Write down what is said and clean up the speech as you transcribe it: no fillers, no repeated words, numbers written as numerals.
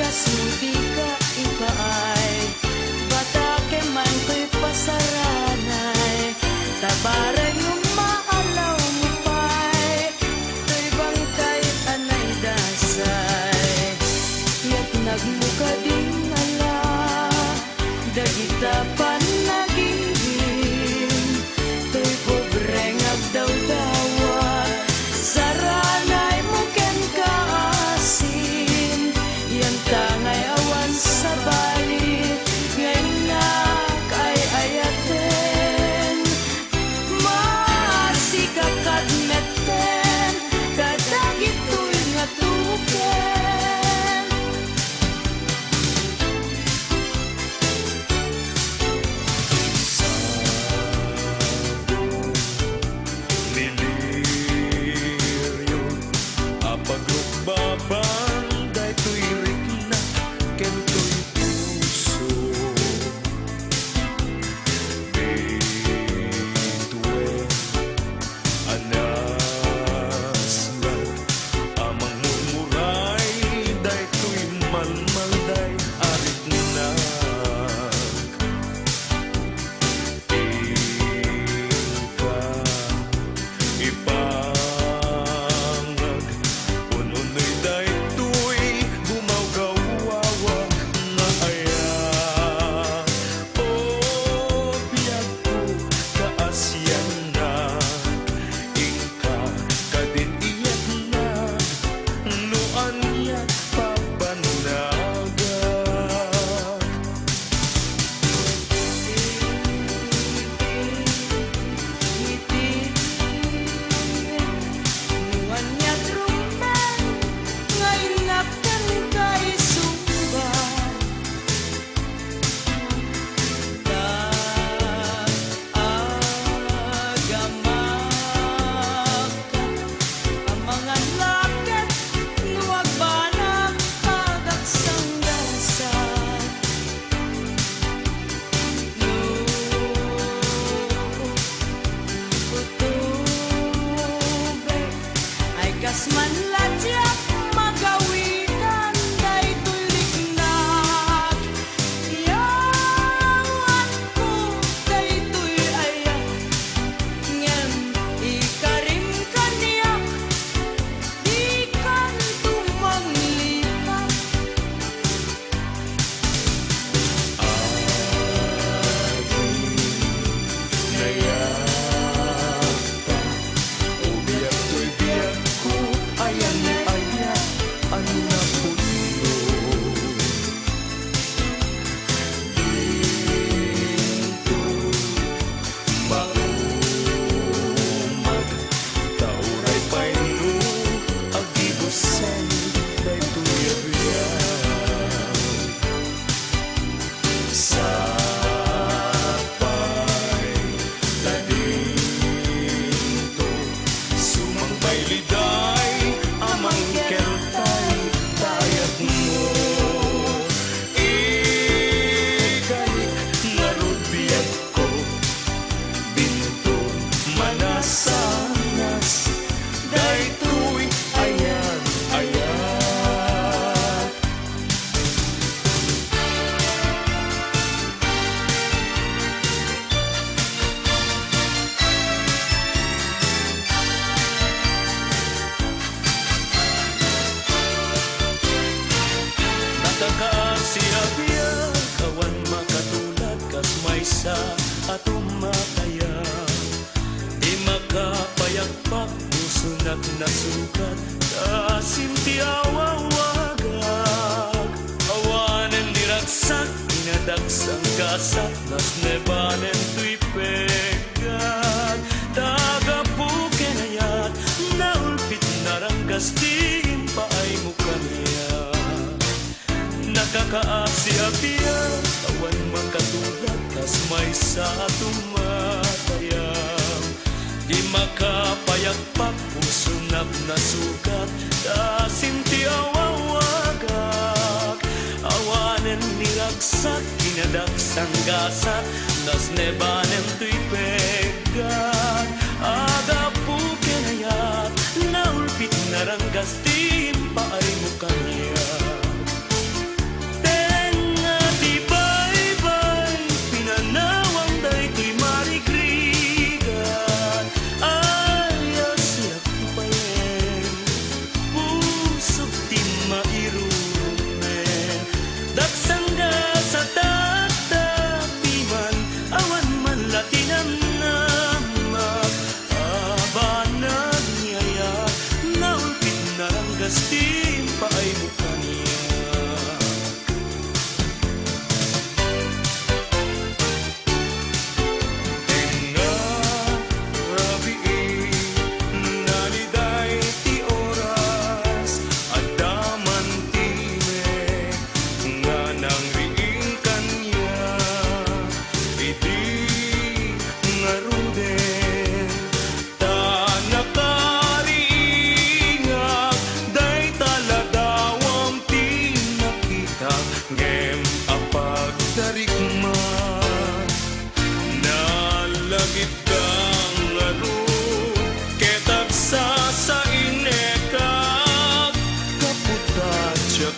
Sudi ka ipaay Batake man ko'y pasaranay Tabaray yung maalaw mo pa'y To'y bangkay anay dasay Yak nagmuka ding ala Dagita pan naging To'y pobre ngagdaw-dawat Saranay mo ken kaasin Yan tangay awan sa balit Ngayon na kay ayaten puso't nasukat kasinti awawagag awanen diragsak inadagsang kasat nas nebanen tuy pegat tagapukenayat naulpit naranggas tingin paay mo kaniya nakakaasi-apia awan makatulad tas may sa tumatayang di makapayagpak pusunap na sugat kasinti awawagag awanen niragsak inadagsang gasat nas nebanen tuy pegat agapukenayat naulpit naranggas tingin paay mo kaniya Steam paay mo kaniya Tenga rabii naliday ti oras adaman time nga nang riing kanya idi nga ruden ta ngem apag tarikma nalagit kang laro ketag sa inekag kaputatyak